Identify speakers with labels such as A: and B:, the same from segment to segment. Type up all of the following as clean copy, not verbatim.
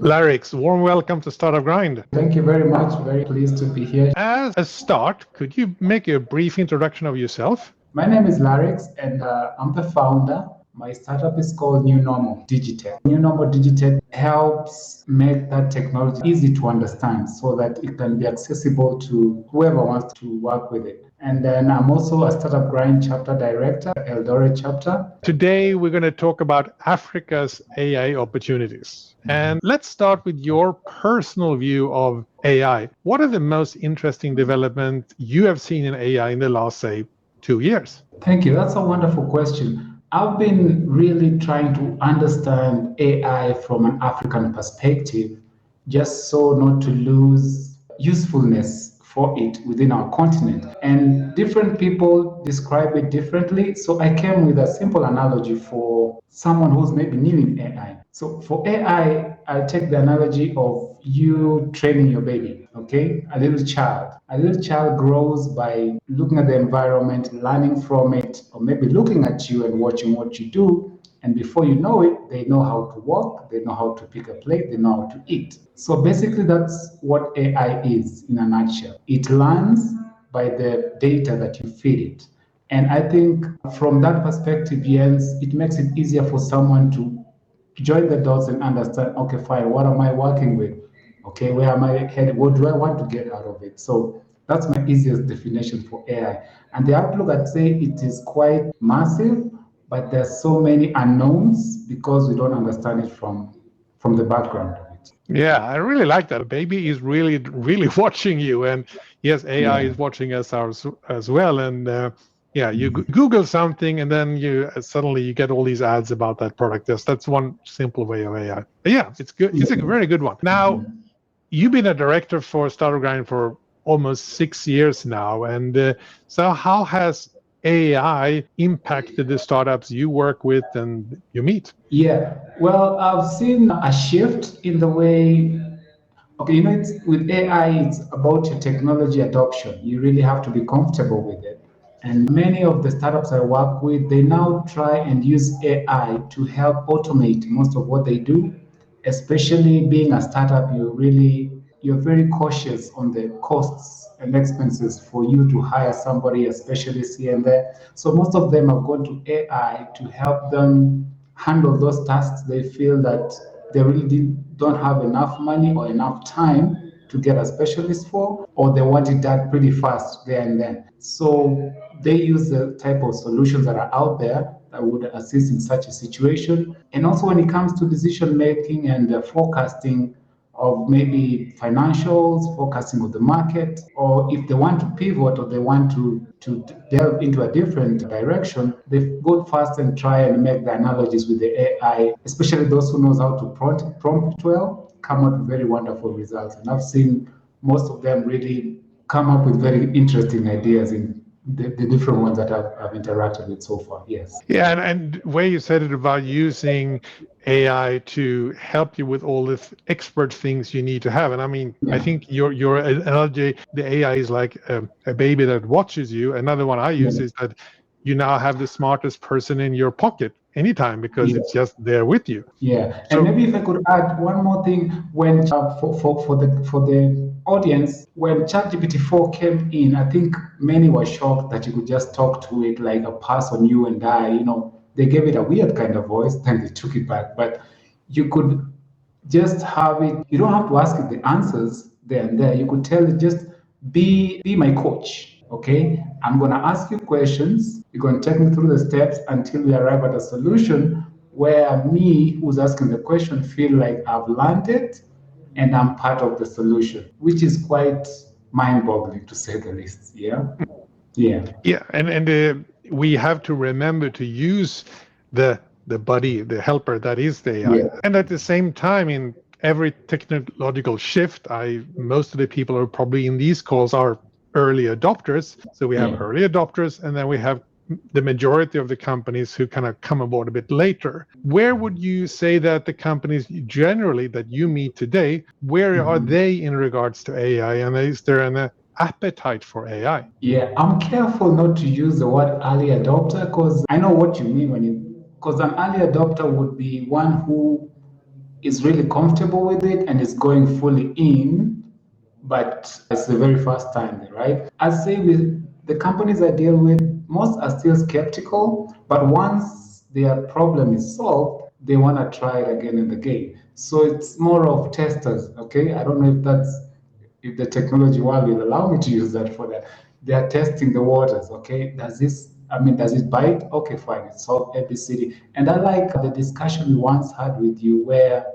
A: Laryx, warm welcome to Startup Grind.
B: Thank you very much. Very pleased to be here.
A: As a start, could you make a brief introduction of yourself?
B: My name is Laryx, and I'm the founder. My startup is called Nunomol DigiTech. Nunomol DigiTech helps make that technology easy to understand so that it can be accessible to whoever wants to work with it. And then I'm also a Startup Grind chapter director, Eldoret chapter.
A: Today, we're going to talk about Africa's AI opportunities. And let's start with your personal view of AI. What are the most interesting developments you have seen in AI in the last, say, 2 years?
B: Thank you. That's a wonderful question. I've been really trying to understand AI from an African perspective, just so not to lose usefulness for it within our continent. And different people describe it differently. So I came with a simple analogy for someone who's maybe new in AI. So for AI, I take the analogy of you training your baby, okay? A little child. A little child grows by looking at the environment, learning from it, or maybe looking at you and watching what you do. And before you know it, they know how to walk, they know how to pick a plate, they know how to eat. So basically, that's what AI is in a nutshell. It learns by the data that you feed it. And I think from that perspective, yes, it makes it easier for someone to join the dots and understand, okay, fine, what am I working with? Okay, where am I headed? What do I want to get out of it? So that's my easiest definition for AI. And the outlook, I'd say it is quite massive, but there's so many unknowns because we don't understand it from the background of it.
A: Yeah, I really like that. Baby is really watching you. And yes, AI is watching us as well. And you Google something and then you suddenly you get all these ads about that product. That's one simple way of AI. But yeah, it's good. It's a very good one. Now, you've been a director for Startup Grind for almost 6 years now. And so how has AI impacted the startups you work with and you meet?
B: Yeah, well, I've seen a shift in the way, okay, with AI, it's about your technology adoption. You really have to be comfortable with it. And many of the startups I work with, they now try and use AI to help automate most of what they do. Especially being a startup, you're very cautious on the costs and expenses for you to hire somebody, a specialist here and there. So most of them have gone to AI to help them handle those tasks they feel that they really don't have enough money or enough time to get a specialist for, or they want it done pretty fast there and then. So they use the type of solutions that are out there that would assist in such a situation. And also when it comes to decision making and forecasting of maybe financials, forecasting of the market, or if they want to pivot or they want to delve into a different direction, they go fast and try and make the analogies with the AI, especially those who knows how to prompt well, come out with very wonderful results. And I've seen most of them really come up with very interesting ideas in the different ones that I've interacted with so far. Yes.
A: Yeah, and where you said it about using AI to help you with all the expert things you need to have. And I mean, I think your analogy, the AI is like a baby that watches you. Another one I use is that you now have the smartest person in your pocket anytime because it's just there with you.
B: Yeah, and maybe if I could add one more thing, when for the audience, when ChatGPT 4 came in, I think many were shocked that you could just talk to it like a person, you and I. They gave it a weird kind of voice, then they took it back. But you could just have it. You don't have to ask it the answers there and there. You could tell it, just be my coach. Okay, I'm going to ask you questions. You're going to take me through the steps until we arrive at a solution where me, who's asking the question, feel like I've learned it and I'm part of the solution, which is quite mind-boggling to say the least. Yeah.
A: And we have to remember to use the buddy, the helper that is the AI. And at the same time, in every technological shift, most of the people who are probably in these calls are early adopters. So we have early adopters, and then we have the majority of the companies who kind of come aboard a bit later. Where would you say that the companies generally that you meet today, where are they in regards to AI? And is there an appetite for AI?
B: Yeah, I'm careful not to use the word early adopter because I know what you mean because an early adopter would be one who is really comfortable with it and is going fully in, but it's the very first time, right? I say with the companies I deal with, most are still skeptical, but once their problem is solved, they want to try it again and again. So it's more of testers, okay? I don't know if the technology world will allow me to use that for that. They are testing the waters, okay? Does it bite? Okay, fine, it's solved ABCD. And I like the discussion we once had with you where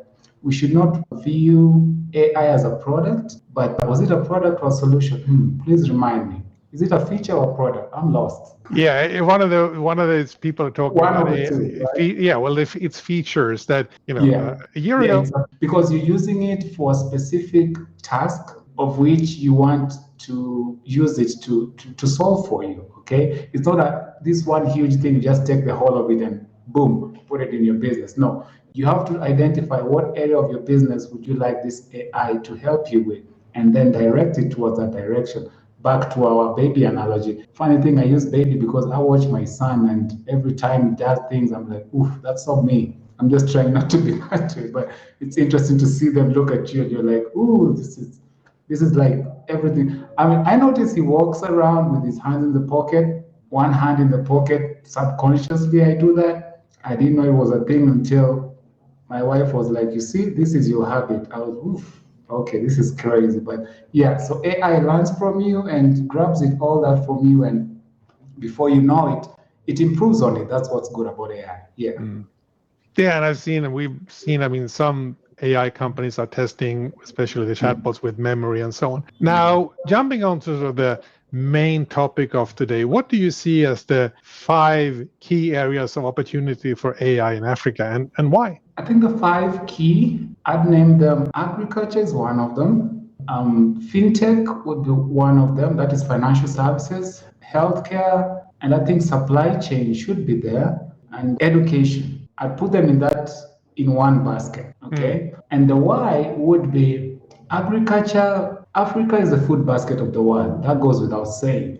B: we should not view AI as a product, but was it a product or solution? Please remind me. Is it a feature or product? I'm lost.
A: Yeah, one of those people are talking
B: One
A: about
B: of the two, right?
A: yeah, well, if it's features that
B: Yeah.
A: a year
B: Yeah,
A: ago.
B: because you're using it for a specific task of which you want to use it to solve for you. Okay. It's not that this one huge thing, you just take the whole of it and boom, put it in your business. No, you have to identify what area of your business would you like this AI to help you with, and then direct it towards that direction. Back to our baby analogy. Funny thing, I use baby because I watch my son, and every time he does things, I'm like, oof, that's not me. I'm just trying not to be that way, but it's interesting to see them look at you, and you're like, ooh, this is like everything. I mean, I notice he walks around with his hands in the pocket, one hand in the pocket. Subconsciously, I do that. I didn't know it was a thing until my wife was like, you see, this is your habit. I was, oof, okay, this is crazy. But yeah, so AI learns from you and grabs it all that from you. And before you know it, it improves on it. That's what's good about AI. Yeah.
A: Yeah, and we've seen, I mean, some AI companies are testing, especially the chatbots with memory and so on. Now, jumping on to sort of the main topic of today, what do you see as the 5 key areas of opportunity for AI in Africa, and why?
B: I think the 5 key, I'd name them. Agriculture is one of them. Fintech would be one of them. That is financial services, healthcare, and I think supply chain should be there, and education. I'd put them in one basket. Okay. And the why would be agriculture. Africa is the food basket of the world. That goes without saying.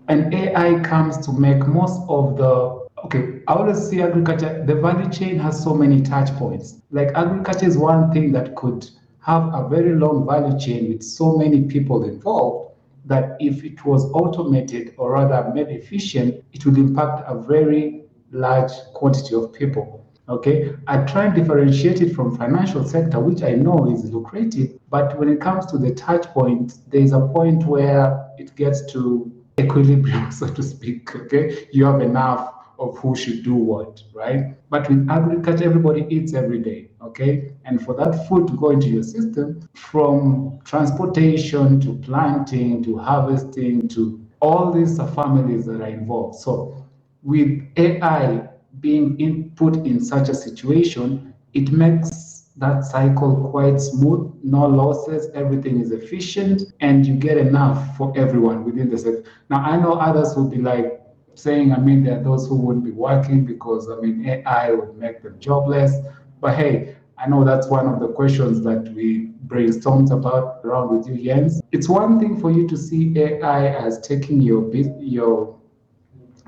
B: And AI comes to make most of the okay. I always see agriculture, the value chain has so many touch points. Like agriculture is one thing that could have a very long value chain with so many people involved that if it was automated or rather made efficient, it would impact a very large quantity of people. Okay, I try and differentiate it from financial sector, which I know is lucrative, but when it comes to the touch point, there is a point where it gets to equilibrium, so to speak. Okay, you have enough of who should do what, right? But with agriculture, everybody eats every day. Okay, and for that food to go into your system, from transportation to planting to harvesting to all these families that are involved. So with AI being input in such a situation, it makes that cycle quite smooth, no losses, everything is efficient, and you get enough for everyone within the sector. Now, I know others will be like saying, I mean, there are those who wouldn't be working because, I mean, AI would make them jobless. But hey, I know that's one of the questions that we brainstormed about around with you, Jens. It's one thing for you to see AI as taking your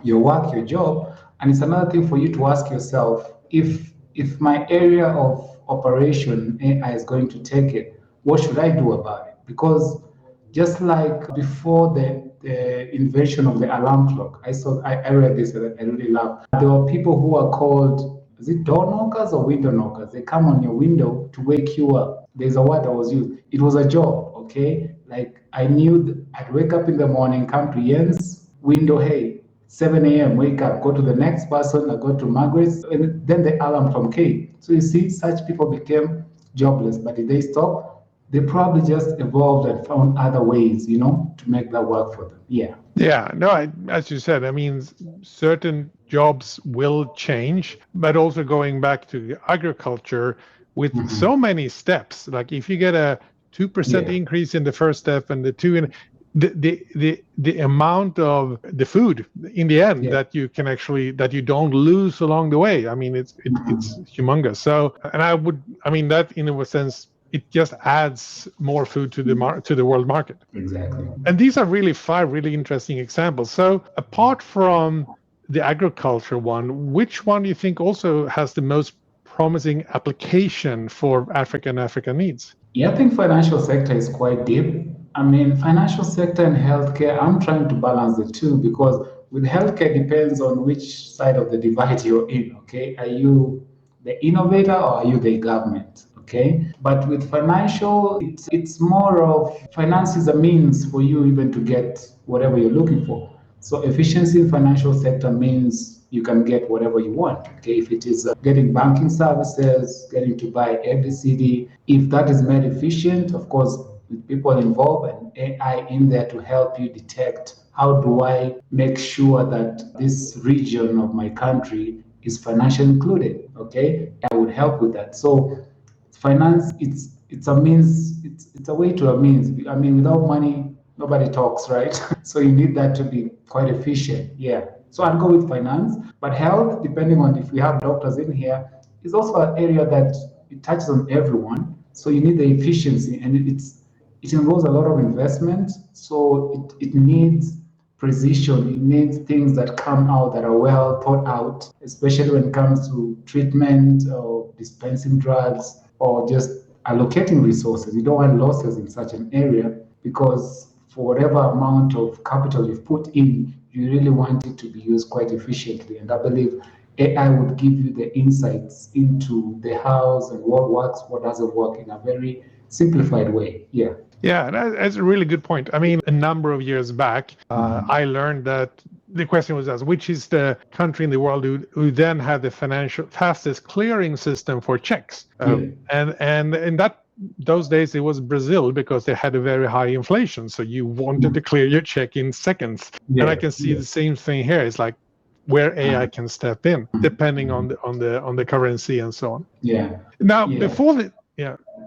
B: work, your job, and it's another thing for you to ask yourself if my area of operation AI is going to take it, what should I do about it? Because just like before the invention of the alarm clock, I read this that I really love. There were people who are called, is it door knockers or window knockers? They come on your window to wake you up. There's a word that was used. It was a job, okay? Like I knew I'd wake up in the morning, come to Jens window, hey, 7 a.m., wake up, go to the next person, I go to Margaret's, and then the alarm from Kate. So you see, such people became jobless, but did they stop? They probably just evolved and found other ways, to make that work for them. Yeah.
A: Yeah, no, as you said, I mean, certain jobs will change, but also going back to agriculture with so many steps, like if you get a 2% increase in the first step and the two in the amount of the food in the end that you can actually that you don't lose along the way. I mean, it's humongous. So, and I mean that in a sense, it just adds more food to the world market.
B: Exactly.
A: And these are really 5 really interesting examples. So apart from the agriculture one, which one do you think also has the most promising application for African needs?
B: Yeah, I think financial sector is quite deep. I mean, financial sector and healthcare, I'm trying to balance the two because with healthcare depends on which side of the divide you're in, okay? Are you the innovator or are you the government, okay? But with financial, it's more of finance is a means for you even to get whatever you're looking for. So efficiency in financial sector means you can get whatever you want. Okay, if it is getting banking services, getting to buy ABCD, if that is made efficient, of course, with people involved and AI in there to help you detect how do I make sure that this region of my country is financially included. Okay, I would help with that. So finance, it's a means, it's a way to a means. I mean, without money, nobody talks, right? So you need that to be quite efficient. Yeah. So I'll go with finance, but health, depending on if we have doctors in here, is also an area that it touches on everyone. So you need the efficiency, and it involves a lot of investment. So it needs precision. It needs things that come out that are well thought out, especially when it comes to treatment or dispensing drugs or just allocating resources. You don't want losses in such an area because for whatever amount of capital you've put in, you really want it to be used quite efficiently. And I believe AI would give you the insights into the hows and what works, what doesn't work in a very simplified way. Yeah.
A: Yeah, that's a really good point. I mean, a number of years back, I learned that the question was asked, which is the country in the world who then had the fastest clearing system for checks? And in those days, it was Brazil because they had a very high inflation. So you wanted to clear your check in seconds. And I can see the same thing here. It's like where AI can step in, depending on the currency and so on.
B: Yeah.
A: Now, before the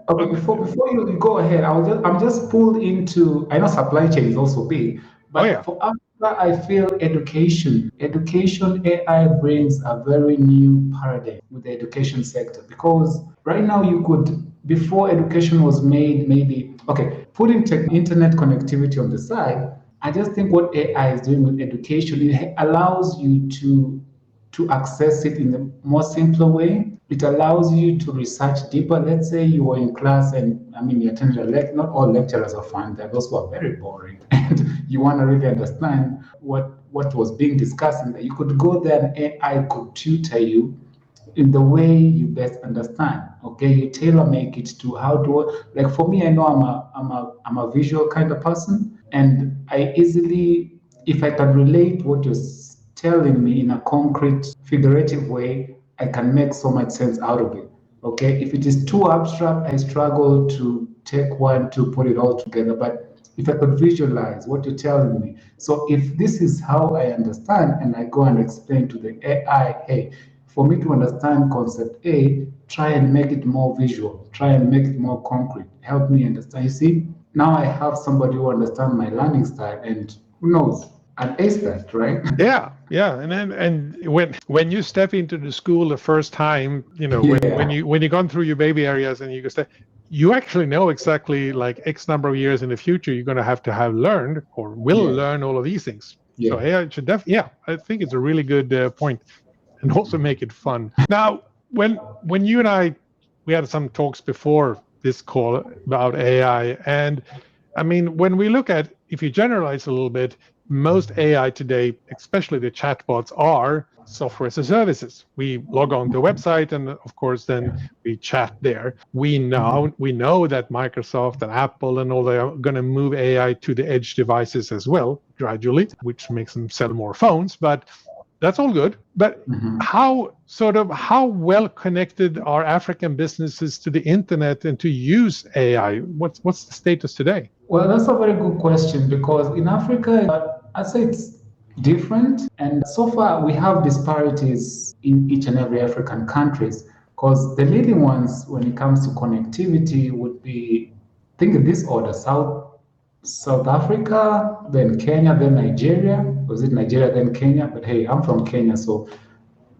B: Okay, before you go ahead, I'm just pulled into. I know supply chain is also big, but for Africa, I feel education AI brings a very new paradigm with the education sector because right now before education was made, maybe putting internet connectivity on the side. I just think what AI is doing with education, it allows you to access it in a more simpler way. It allows you to research deeper. Let's say you were in class and you attended a lecture. Not all lecturers are fun. There are those who are very boring. And you want to really understand what was being discussed. And you could go there and AI could tutor you in the way you best understand. Okay, you tailor make it to like for me, I know I'm a visual kind of person, and I easily, if I can relate what you're telling me in a concrete, figurative way, I can make so much sense out of it. Okay, if it is too abstract, I struggle to take one to put it all together. But if I could visualize what you're telling me, so if this is how I understand, and I go and explain to the AI, hey, for me to understand concept A, try and make it more visual, try and make it more concrete, help me understand. You see, now I have somebody who understands my learning style, and who knows, an ace that, right?
A: Yeah. And when you step into the school the first time, when you've gone through your baby areas and you actually know exactly like X number of years in the future you're going to have learned or will learn all of these things. Yeah. So AI should definitely, I think it's a really good point, and also make it fun. Now, when you and I, we had some talks before this call about AI, and I mean, when we look at, if you generalize a little bit, most AI today, especially the chatbots, are software as a services. We log on to a website, and of course, then we chat there. We know that Microsoft and Apple and all, they are going to move AI to the edge devices as well, gradually, which makes them sell more phones. But that's all good. But how well connected are African businesses to the internet and to use AI? What's the status today?
B: Well, that's a very good question because in Africa, I'd say it's different. And so far, we have disparities in each and every African countries because the leading ones when it comes to connectivity would be, think in this order, South Africa, then Kenya, then Nigeria. Was it Nigeria, then Kenya? But hey, I'm from Kenya, so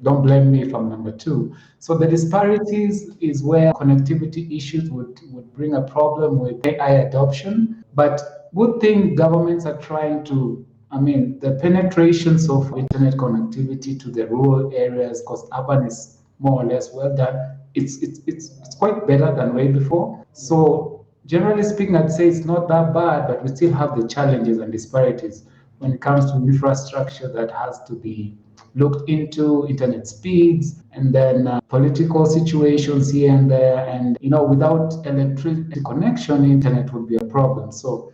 B: don't blame me if I'm number two. So the disparities is where connectivity issues would bring a problem with AI adoption. But good thing governments are trying to, the penetrations of internet connectivity to the rural areas, because urban is more or less well done. it's quite better than way before. So generally speaking, I'd say it's not that bad, but we still have the challenges and disparities when it comes to infrastructure that has to be looked into, internet speeds, and then political situations here and there. And without electricity connection, internet would be a problem. So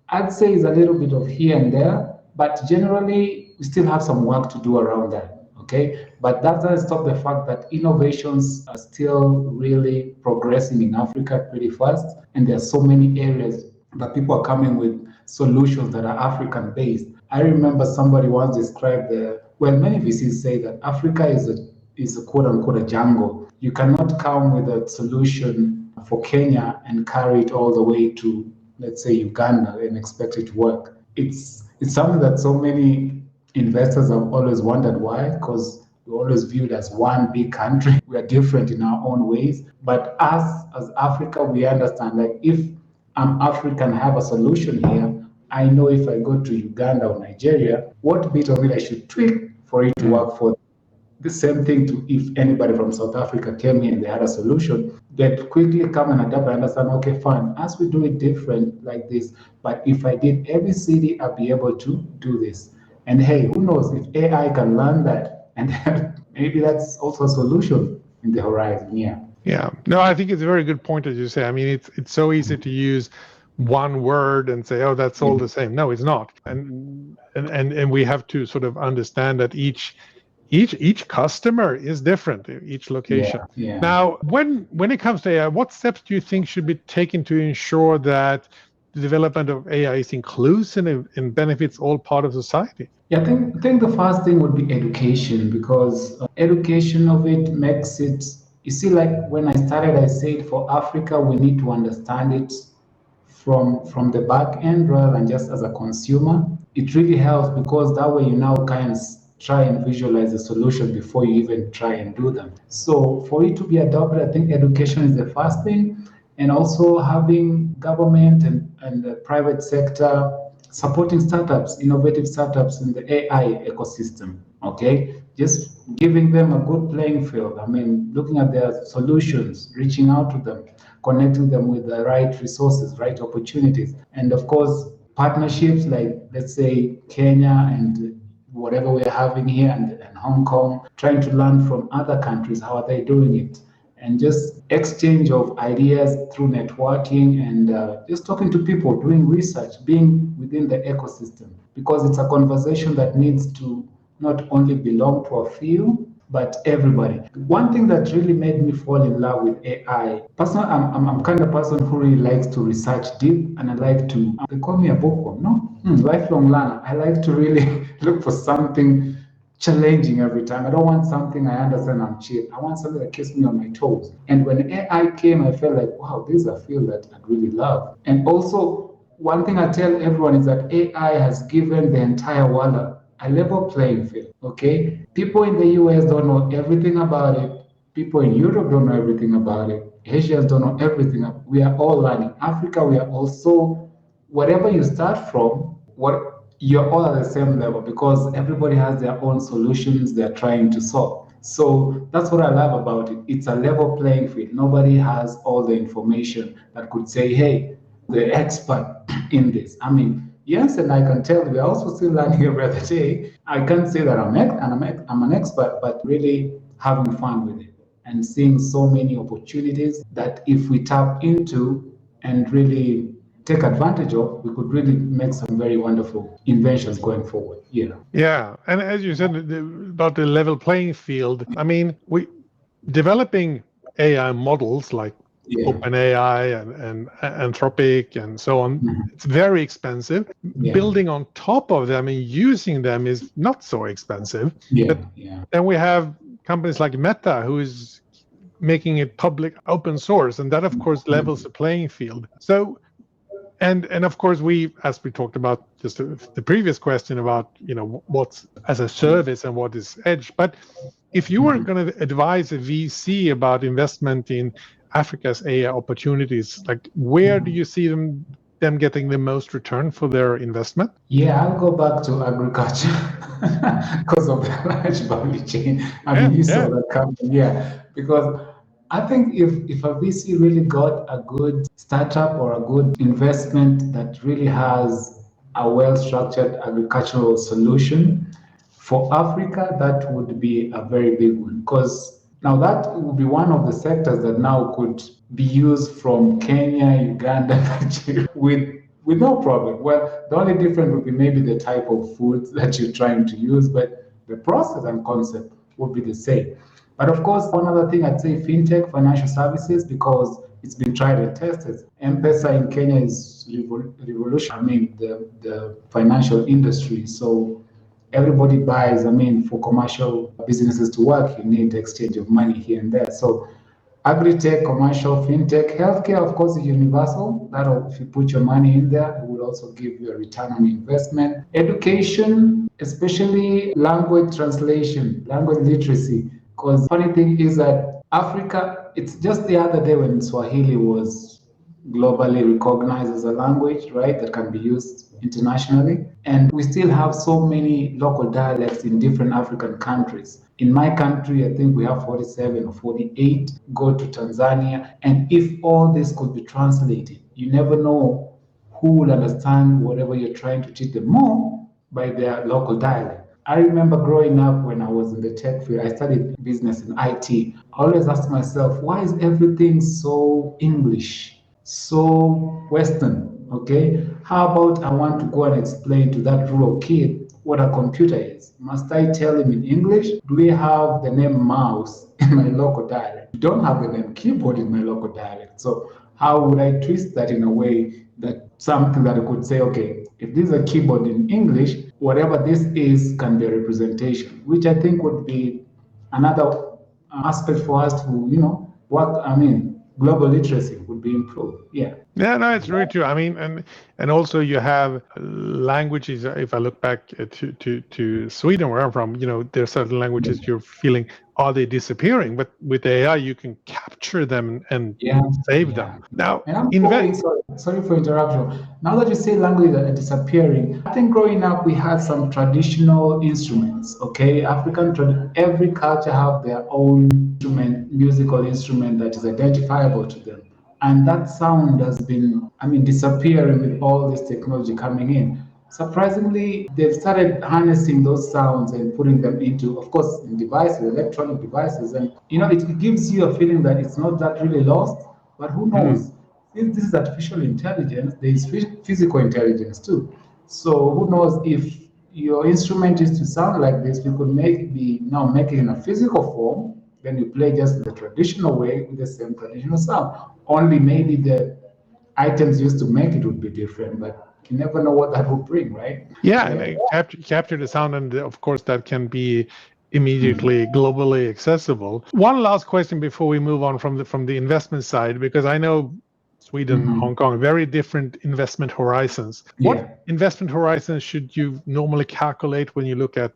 B: I'd say it's a little bit of here and there, but generally we still have some work to do around that. Okay, but that doesn't stop the fact that innovations are still really progressing in Africa pretty fast, and there are so many areas that people are coming with solutions that are African based. I remember somebody once described many VCs say that Africa is a quote unquote a jungle. You cannot come with a solution for Kenya and carry it all the way to, let's say, Uganda and expect it to work. It's something that so many investors have always wondered why, because we're always viewed as one big country. We are different in our own ways. But us as Africa, we understand that if I'm African, have a solution here, I know if I go to Uganda or Nigeria, what bit of it I should tweak for it to work for them. The same thing to if anybody from South Africa came here and they had a solution, they'd quickly come and adapt and understand, okay, fine, as we do it different like this, but if I did every city, I'd be able to do this. And hey, who knows if AI can learn that, and maybe that's also a solution in the horizon. Yeah.
A: Yeah. No, I think it's a very good point, as you say. I mean, it's so easy to use one word and say, oh, that's all the same. No, it's not. And we have to sort of understand that each customer is different, each location.
B: Yeah.
A: Now, when it comes to AI, what steps do you think should be taken to ensure that the development of AI is inclusive and benefits all part of society?
B: Yeah, I think the first thing would be education, because education of it makes it, you see, like when I started, I said for Africa, we need to understand it from the back end rather than just as a consumer. It really helps because that way you now kind try and visualize the solution before you even try and do them. So for it to be adopted, I think education is the first thing, and also having government and the private sector supporting startups, innovative startups in the AI ecosystem. Okay, just giving them a good playing field. I mean, looking at their solutions, reaching out to them, connecting them with the right resources, right opportunities, and of course, partnerships like, let's say, Kenya and whatever we're having here and Hong Kong, trying to learn from other countries, how are they doing it? And just exchange of ideas through networking and just talking to people, doing research, being within the ecosystem, because it's a conversation that needs to not only belong to a few, but everybody. One thing that really made me fall in love with AI, personally, I'm kind of person who really likes to research deep, and I like to, they call me a bookworm, no? Lifelong learner. I like to really look for something challenging every time. I don't want something I understand I'm cheap. I want something that keeps me on my toes. And when AI came, I felt like, wow, this is a field that I really love. And also, one thing I tell everyone is that AI has given the entire world a level playing field. Okay, people in the US don't know everything about it. People in Europe don't know everything about it. Asians don't know everything. We are all learning. Africa, we are also, whatever you start from, you're all at the same level because everybody has their own solutions they're trying to solve. So that's what I love about it. It's a level playing field. Nobody has all the information that could say, hey, the expert in this. I mean, yes, and I can tell we're also still learning every other day. I can't say that I'm an expert, but really having fun with it and seeing so many opportunities that if we tap into and really take advantage of, we could really make some very wonderful inventions going forward.
A: Yeah, and as you said about the level playing field, I mean, we developing AI models like OpenAI and Anthropic and so on, it's very expensive. Building on top of them and using them is not so expensive. Then we have companies like Meta, who is making it public open source, and that of course levels the playing field. So and of course as we talked about just the previous question about what's as a service and what is edge. But if you were going to advise a VC about investment in Africa's AI opportunities, like where do you see them getting the most return for their investment?
B: I'll go back to agriculture because of the large value chain. I mean, you saw that coming. Because I think if a VC really got a good startup or a good investment that really has a well-structured agricultural solution for Africa, that would be a very big one. Because now that would be one of the sectors that now could be used from Kenya, Uganda, Nigeria with no problem. Well, the only difference would be maybe the type of food that you're trying to use, but the process and concept would be the same. But of course, one other thing I'd say fintech, financial services, because it's been tried and tested. M-Pesa in Kenya is revolution. I mean, the financial industry. So everybody buys. I mean, for commercial businesses to work, you need exchange of money here and there. So agri-tech, commercial, fintech, healthcare, of course, is universal. That if you put your money in there, it will also give you a return on investment. Education, especially language translation, language literacy. Because funny thing is that Africa, it's just the other day when Swahili was globally recognized as a language, right, that can be used internationally. And we still have so many local dialects in different African countries. In my country, I think we have 47 or 48. Go to Tanzania, and if all this could be translated, you never know who will understand whatever you're trying to teach them more by their local dialect. I remember growing up when I was in the tech field, I studied business in IT. I always asked myself, why is everything so English, so Western? Okay, how about I want to go and explain to that rural kid what a computer is? Must I tell him in English? Do we have the name mouse in my local dialect? We don't have the name keyboard in my local dialect. So how would I twist that in a way that something that I could say, okay, if this is a keyboard in English, whatever this is can be a representation, which I think would be another aspect for us to, work. I mean, global literacy would be improved. Yeah.
A: Yeah, no, it's very true. I mean, and also you have languages. If I look back to Sweden, where I'm from, there are certain languages you're feeling, are they disappearing? But with AI, you can capture them and save them. Now,
B: And sorry for interruption. Now that you say language that are disappearing, I think growing up we had some traditional instruments. Okay, every culture have their own instrument, musical instrument that is identifiable to them. And that sound has been, disappearing with all this technology coming in. Surprisingly, they've started harnessing those sounds and putting them into, of course, in devices, electronic devices. And, it gives you a feeling that it's not that really lost, but who knows? Since this is artificial intelligence, there is physical intelligence too. So who knows if your instrument is to sound like this, we could make it in a physical form, then you play just the traditional way with the same traditional sound. Only maybe the items used to make it would be different, but you never know what that will bring, right?
A: Yeah, and capture the sound, and of course that can be immediately globally accessible. One last question before we move on from the investment side, because I know Sweden, Hong Kong, very different investment horizons.
B: Yeah.
A: What investment horizons should you normally calculate when you look at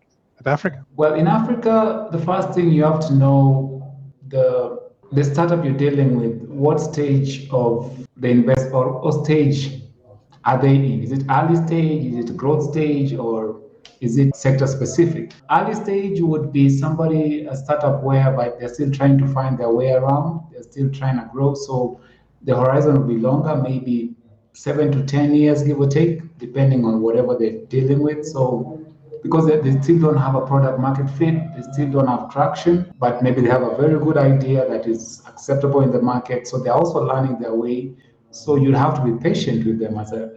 A: Africa?
B: Well, in Africa, the first thing you have to know the startup you're dealing with, what stage of the invest or stage are they in? Is it early stage? Is it growth stage? Or is it sector specific? Early stage would be a startup whereby they're still trying to find their way around. They're still trying to grow. So the horizon will be longer, maybe 7 to 10 years, give or take, depending on whatever they're dealing with. So because they still don't have a product market fit, they still don't have traction, but maybe they have a very good idea that is acceptable in the market. So they're also learning their way. So you have to be patient with them as a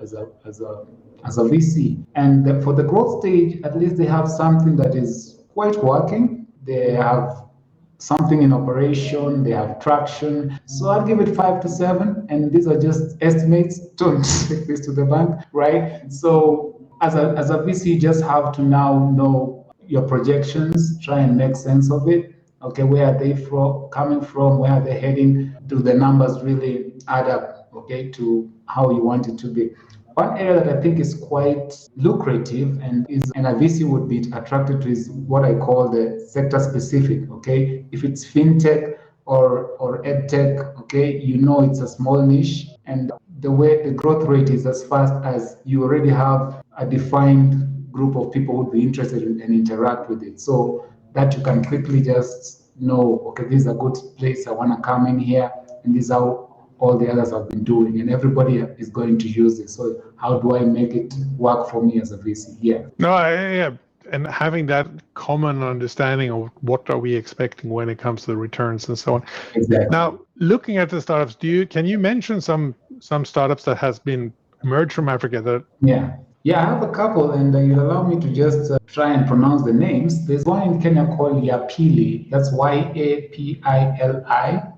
B: VC. And for the growth stage, at least they have something that is quite working. They have something in operation, they have traction. So I'll give it 5 to 7. And these are just estimates. Don't take this to the bank, right? So as a VC, you just have to now know your projections, try and make sense of it. Okay, where are they coming from? Where are they heading? Do the numbers really add up, okay, to how you want it to be? One area that I think is quite lucrative and a VC would be attracted to is what I call the sector specific, okay? If it's fintech or edtech, okay, it's a small niche, and the way the growth rate is as fast as you already have a defined group of people who would be interested in and interact with it. So that you can quickly just know, okay, this is a good place, I want to come in here, and this is how all the others have been doing, and everybody is going to use this. So how do I make it work for me as a VC? Yeah.
A: No, yeah, and having that common understanding of what are we expecting when it comes to the returns and so on.
B: Exactly.
A: Now, looking at the startups, can you mention some startups that has been emerged from Africa that?
B: Yeah, I have a couple, and you allow me to just try and pronounce the names. There's one in Kenya called Yapili. That's Yapili.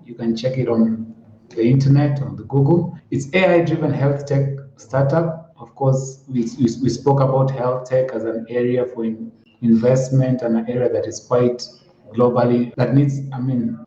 B: You can check it on the internet, on the Google. It's AI-driven health tech startup. Of course, we spoke about health tech as an area for investment and an area that is quite globally, that needs,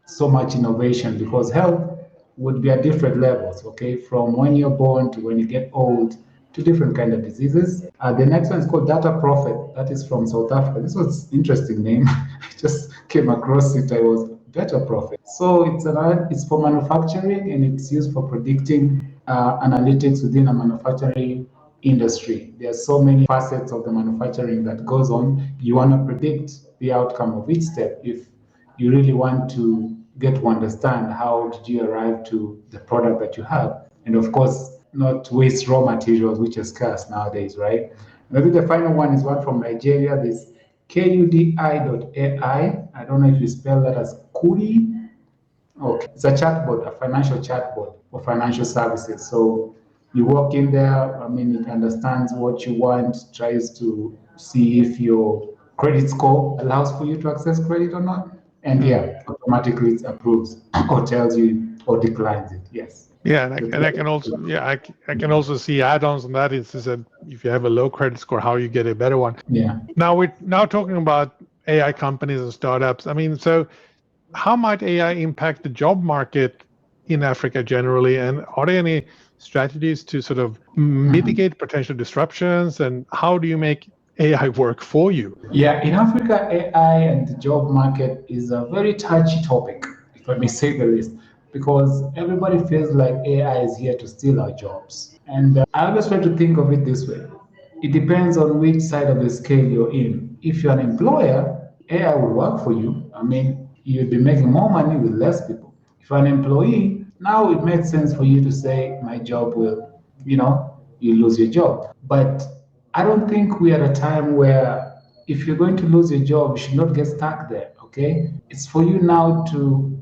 B: so much innovation, because health would be at different levels, okay, from when you're born to when you get old, to different kind of diseases. The next one is called Data Prophet. That is from South Africa. This was an interesting name. I just came across it. I was Data Prophet. So it's for manufacturing, and it's used for predicting analytics within a manufacturing industry. There are so many facets of the manufacturing that goes on. You want to predict the outcome of each step. If you really want to get to understand how did you arrive to the product that you have, and of course, not waste raw materials, which is scarce nowadays, right? Maybe the final one is one from Nigeria, this KUDI.ai. I don't know if you spell that as Kudi. Okay, it's a chatbot, a financial chatbot for financial services. So you walk in there, it understands what you want, tries to see if your credit score allows for you to access credit or not. And automatically it approves or tells you or declines it. Yes.
A: Yeah, and I can also I can also see add-ons on that. It's that if you have a low credit score, how you get a better one.
B: Yeah.
A: Now we're talking about AI companies and startups. So how might AI impact the job market in Africa generally, and are there any strategies to sort of mitigate potential disruptions, and how do you make AI work for you?
B: Yeah, in Africa, AI and the job market is a very touchy topic, if I may say the least, because everybody feels like AI is here to steal our jobs. And I always try to think of it this way. It depends on which side of the scale you're in. If you're an employer, AI will work for you. You'd be making more money with less people. If you're an employee, now it makes sense for you to say, my job will, you lose your job. But I don't think we're at a time where if you're going to lose your job, you should not get stuck there, okay? It's for you now to,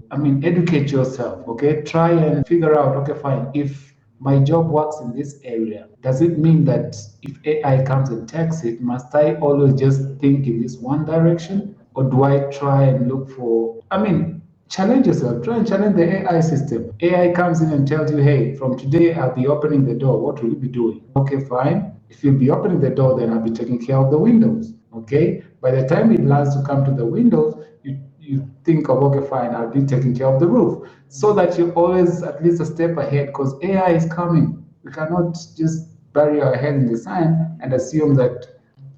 B: educate yourself, okay? Try and figure out, okay, fine, if my job works in this area, does it mean that if AI comes and takes it, must I always just think in this one direction? Or do I try and look for, challenge yourself, try and challenge the AI system. AI comes in and tells you, hey, from today I'll be opening the door. What will you be doing? Okay, fine. If you'll be opening the door, then I'll be taking care of the windows. Okay? By the time it learns to come to the windows, you think of, okay, fine, I'll be taking care of the roof. So that you're always at least a step ahead, because AI is coming. We cannot just bury our head in the sand and assume that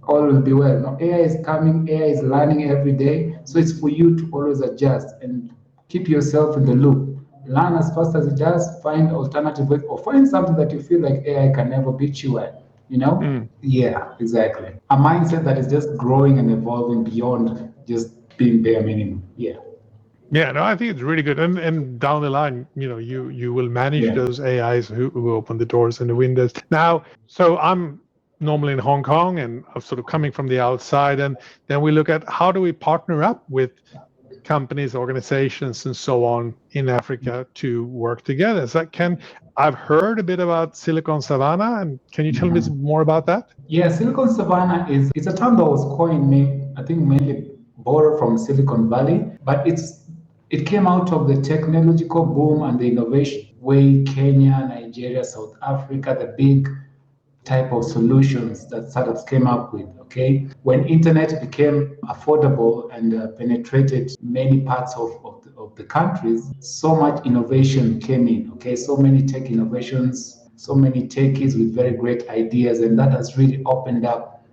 B: all will be well. No, AI is coming, AI is learning every day. So it's for you to always adjust and keep yourself in the loop. Learn as fast as it does, find alternative ways, or find something that you feel like AI can never beat you at. Yeah, exactly. A mindset that is just growing and evolving beyond just being bare minimum.
A: Yeah, no, I think it's really good. And down the line, you will manage those AIs who open the doors and the windows. Now, so I'm normally in Hong Kong, and I'm sort of coming from the outside, and then we look at how do we partner up with companies, organizations, and so on in Africa to work together. I've heard a bit about Silicon Savannah, and can you tell me more about that?
B: Yeah, Silicon Savannah is a term that was coined, I think mainly borrowed from Silicon Valley, but it came out of the technological boom and the innovation way Kenya, Nigeria, South Africa, the big type of solutions that startups came up with, okay? When internet became affordable and penetrated many parts of the countries, so much innovation came in, okay? So many tech innovations, so many techies with very great ideas, and that has really opened up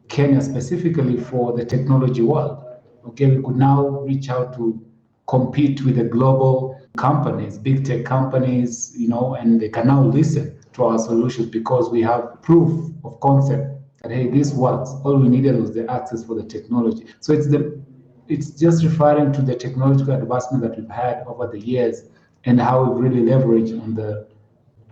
B: Kenya specifically for the technology world, okay? We could now reach out to compete with the global companies, big tech companies, and they can now listen to our solutions because we have proof of concept that, hey, this works. All we needed was the access for the technology. So it's the it's just referring to the technological advancement that we've had over the years and how we've really leveraged on the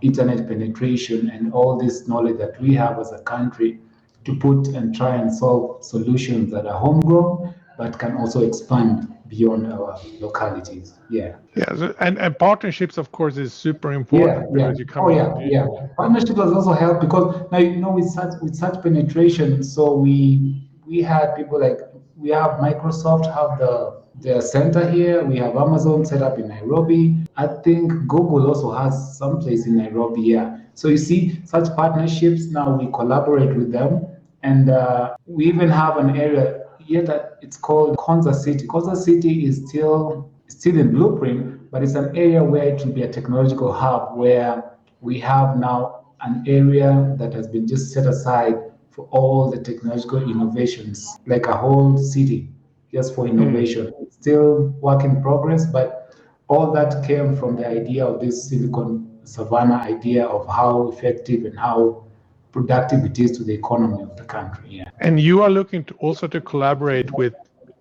B: internet penetration and all this knowledge that we have as a country to put and try and solve solutions that are homegrown but can also expand beyond our localities. Yeah.
A: Yeah, and partnerships, of course, is super
B: Yeah,
A: important
B: yeah.
A: because you come.
B: Oh, yeah. Partnership has also helped because now with such penetration, so we had people like we have Microsoft have their center here. We have Amazon set up in Nairobi. I think Google also has some place in Nairobi. Yeah. So you see, such partnerships now we collaborate with them, and we even have an area here that it's called Konza City. Konza City is still in blueprint, but it's an area where it will be a technological hub where we have now an area that has been just set aside for all the technological innovations, like a whole city just for innovation. It's still work in progress, but all that came from the idea of this Silicon Savannah idea of how effective and how productive it is to the economy of the country. Yeah.
A: And you are looking to also to collaborate with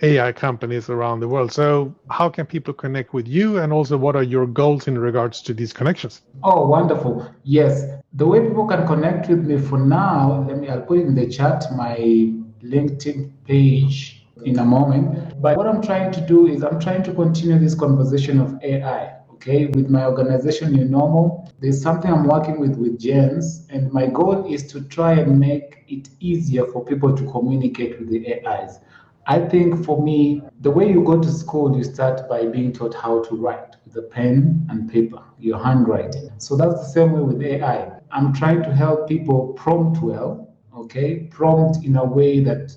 A: AI companies around the world. So how can people connect with you, and also what are your goals in regards to these connections?
B: Oh, wonderful. Yes. The way people can connect with me for now, I'll put it in the chat, my LinkedIn page in a moment. But what I'm trying to do is I'm trying to continue this conversation of AI. Okay, with my organization Nunomol, there's something I'm working with James, and my goal is to try and make it easier for people to communicate with the AIs. I think for me, the way you go to school, you start by being taught how to write with a pen and paper, your handwriting. So that's the same way with AI. I'm trying to help people prompt well, okay? Prompt in a way that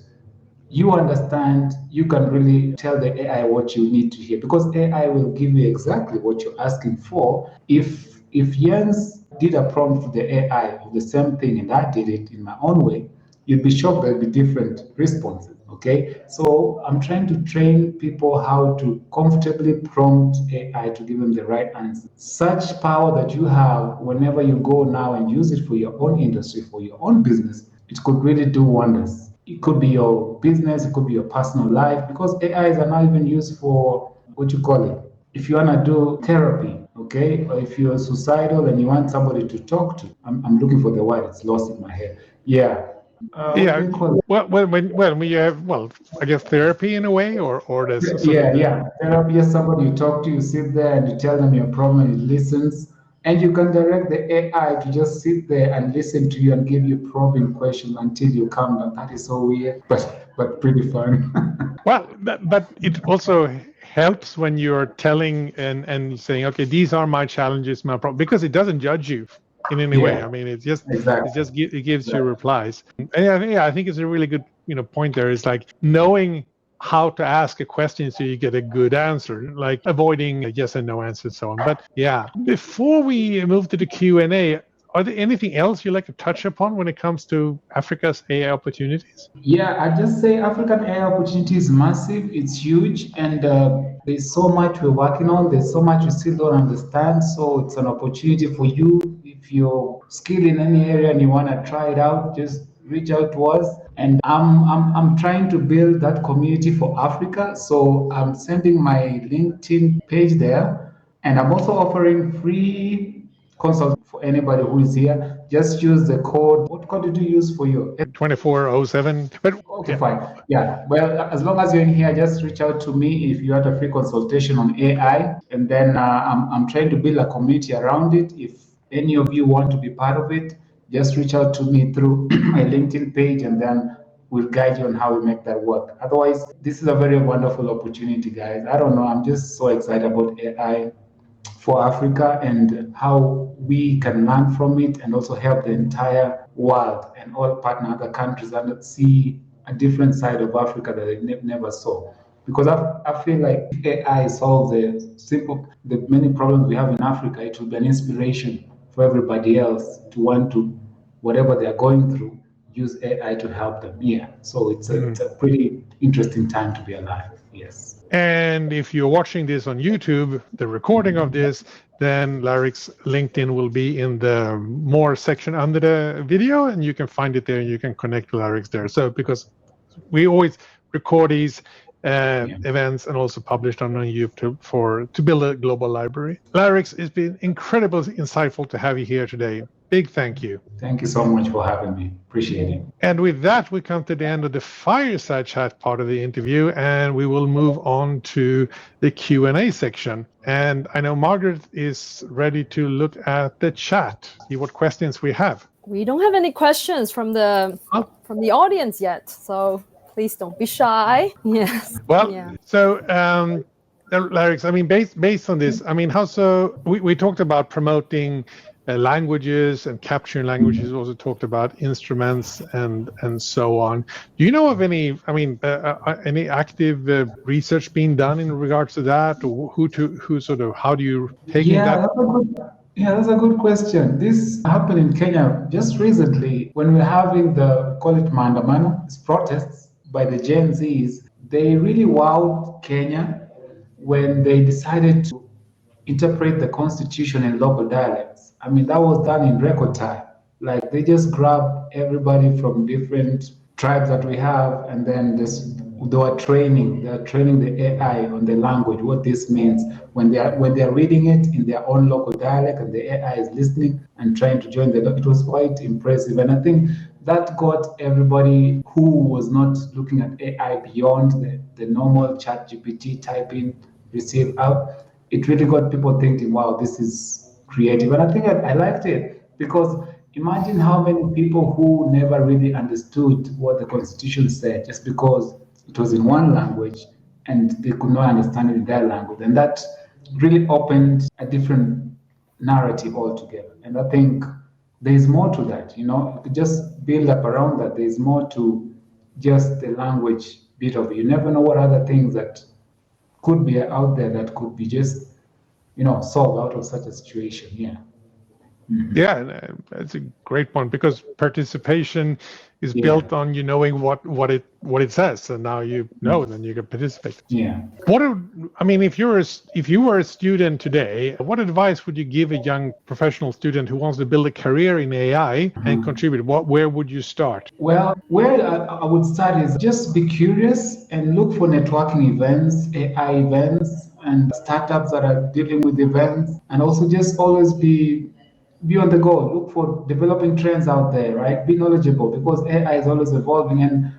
B: you understand, you can really tell the AI what you need to hear, because AI will give you exactly what you're asking for. If Jens did a prompt to the AI of the same thing and I did it in my own way, you'd be shocked there'll be different responses. Okay, so I'm trying to train people how to comfortably prompt AI to give them the right answer. Such power that you have whenever you go now and use it for your own industry, for your own business, it could really do wonders. It could be your business, it could be your personal life, because AIs are now even used for what you call it. If you want to do therapy, okay, or if you're suicidal and you want somebody to talk to, I'm looking for the word, it's lost in my head. Yeah. What do you call it?
A: When we have, I guess therapy in a way, or there's sort of
B: Yeah. Therapy is somebody you talk to, you sit there and you tell them your problem and it listens. And you can direct the AI to just sit there and listen to you and give you probing questions until you calm down. That is so weird, but pretty fun.
A: but it also helps when you're telling and saying, okay, these are my challenges, my problem, because it doesn't judge you in any way. I mean, it gives you replies. And I think it's a really good point there. Is like knowing how to ask a question so you get a good answer, like avoiding a yes and no answer and so on. But yeah, before we move to the Q&A, are there anything else you'd like to touch upon when it comes to Africa's AI opportunities?
B: Yeah, I just say African AI opportunity is massive. It's huge, and there's so much we're working on. There's so much we still don't understand. So it's an opportunity for you. If you're skilled in any area and you want to try it out, just reach out to us. And I'm trying to build that community for Africa. So I'm sending my LinkedIn page there, and I'm also offering free consult for anybody who is here. Just use the code. What code did you use for your
A: 2407? But
B: okay, fine. Yeah. Well, as long as you're in here, just reach out to me if you had a free consultation on AI, and then I'm trying to build a community around it. If any of you want to be part of it, just reach out to me through my LinkedIn page, and then we'll guide you on how we make that work. Otherwise, this is a very wonderful opportunity, guys. I don't know. I'm just so excited about AI for Africa and how we can learn from it and also help the entire world and all partner other countries and see a different side of Africa that they never saw. Because I feel like if AI solves the many problems we have in Africa, it will be an inspiration for everybody else to want to, whatever they are going through, use AI to help them. Yeah. So it's a pretty interesting time to be alive. Yes.
A: And if you're watching this on YouTube, the recording of this, then Laryx LinkedIn will be in the more section under the video, and you can find it there and you can connect to Laryx there. So because we always record these events and also published on YouTube to build a global library. Laryx, it's been incredibly insightful to have you here today. Big thank you.
B: Thank you so much for having me. Appreciate it.
A: And with that, we come to the end of the fireside chat part of the interview, and we will move on to the Q&A section. And I know Margaret is ready to look at the chat, see what questions we have.
C: We don't have any questions from the audience yet, so please don't be shy. Yes.
A: Well, so Laryx, I mean, based on this, I mean, how so? We talked about promoting languages and capturing languages. We also talked about instruments and so on. Do you know of any? I mean, any active research being done in regards to that, or who sort of? How do you take that?
B: That's a good question. This happened in Kenya just recently when we're having call it maandamano, protests by the Gen Zs. They really wowed Kenya when they decided to interpret the constitution in local dialects. I mean, that was done in record time. Like, they just grabbed everybody from different tribes that we have, and then they are training the AI on the language, what this means when they are reading it in their own local dialect, and the AI is listening and trying to join the. It was quite impressive, and I think that got everybody who was not looking at AI beyond the normal ChatGPT typing, receive out. It really got people thinking, wow, this is creative. And I think I liked it, because imagine how many people who never really understood what the Constitution said just because it was in one language and they could not understand it in their language. And that really opened a different narrative altogether. And I think there's more to that, just build up around that. There's more to just the language bit of it. You never know what other things that could be out there that could be just, solved out of such a situation. Yeah. Mm-hmm.
A: Yeah, that's a great point, because participation is built on knowing what it says, and now you know, and then you can participate.
B: Yeah.
A: If you were a student today, what advice would you give a young professional student who wants to build a career in AI and contribute? Where would you start?
B: Well, where I would start is just be curious and look for networking events, AI events, and startups that are dealing with events, and also just always be on the go. Look for developing trends out there, right? Be knowledgeable, because AI is always evolving, and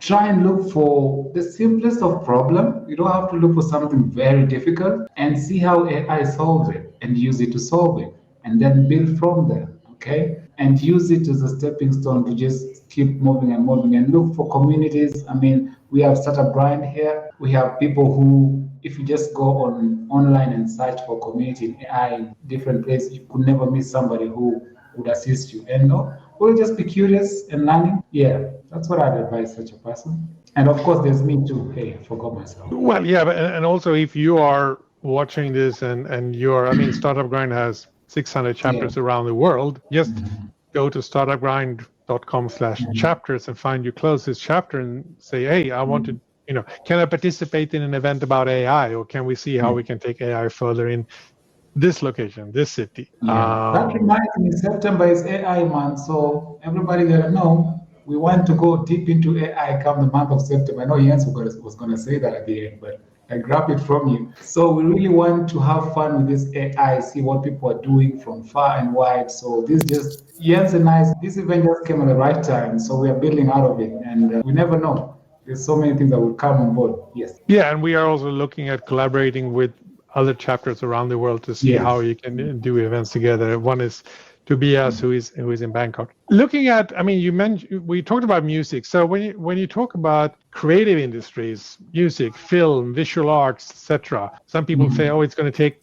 B: try and look for the simplest of problem. You don't have to look for something very difficult, and see how AI solves it and use it to solve it, and then build from there, okay? And use it as a stepping stone to just keep moving and look for communities. I mean, we have Startup Grind here. We have people who, if you just go online and search for community in AI in different places, you could never miss somebody who would assist you. And we'll just be curious and learning. Yeah, that's what I'd advise such a person. And of course, there's me too. Hey, I forgot myself.
A: Well, yeah, and also if you are watching this and you're, Startup Grind has 600 chapters around the world. Just go to startupgrind.com/chapters and find your closest chapter and say, hey, I want to, can I participate in an event about AI, or can we see how we can take AI further in this location, this city?
B: That reminds me, September is AI month, so everybody gotta know we want to go deep into AI come the month of September. I know Jens was going to say that at the end, but I grabbed it from you. So we really want to have fun with this AI, see what people are doing from far and wide. So Jens and I, this event just came at the right time, so we are building out of it, and we never know. There's so many things that will come on board. Yes. Yeah,
A: and we are also looking at collaborating with other chapters around the world to see how you can do events together. One is Tobias, who is in Bangkok. Looking at, we talked about music. So when you talk about creative industries, music, film, visual arts, etc., some people say, it's going to take,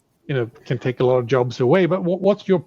A: can take a lot of jobs away. But what's your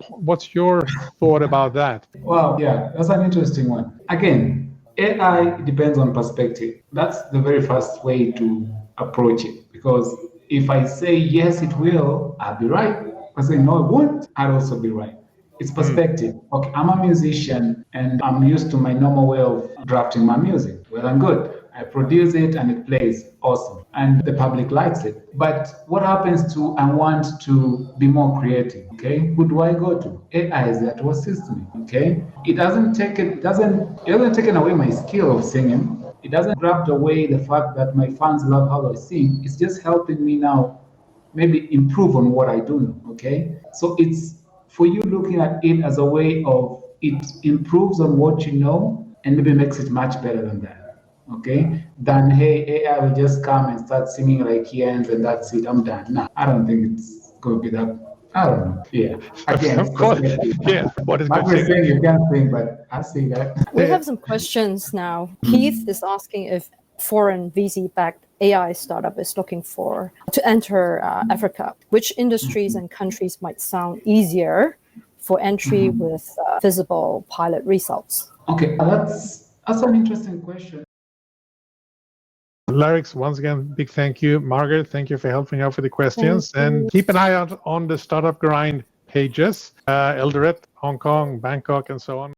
A: thought about that?
B: Well, yeah, that's an interesting one. Again, AI depends on perspective. That's the very first way to approach it, because if I say yes, it will, I'll be right. If I say no, it won't, I'll also be right. It's perspective. Okay, I'm a musician and I'm used to my normal way of drafting my music. Well and good. I produce it and it plays awesome. And the public likes it. But what happens to I want to be more creative? Okay, who do I go to? AI is there to assist me. Okay, it hasn't taken away my skill of singing. It doesn't grab away the fact that my fans love how I sing. It's just helping me now maybe improve on what I do know, okay? So it's for you looking at it as a way of it improves on what you know and maybe makes it much better than that, okay? Than, hey, AI will just come and start singing like Jens and that's it, I'm done. No, I don't think it's going to be that. I don't know. Yeah. Again,
A: Of course, yeah. What is good
B: Margaret
A: singing?
B: saying you can't sing, but I see that.
C: We have some questions now. Keith is asking if foreign VC-backed AI startup is looking to enter Africa. Which industries and countries might sound easier for entry with visible pilot results?
B: Okay, that's an interesting question.
A: Laryx, once again, big thank you. Margaret, thank you for helping out with the questions. And keep an eye out on the Startup Grind pages, Eldoret, Hong Kong, Bangkok, and so on.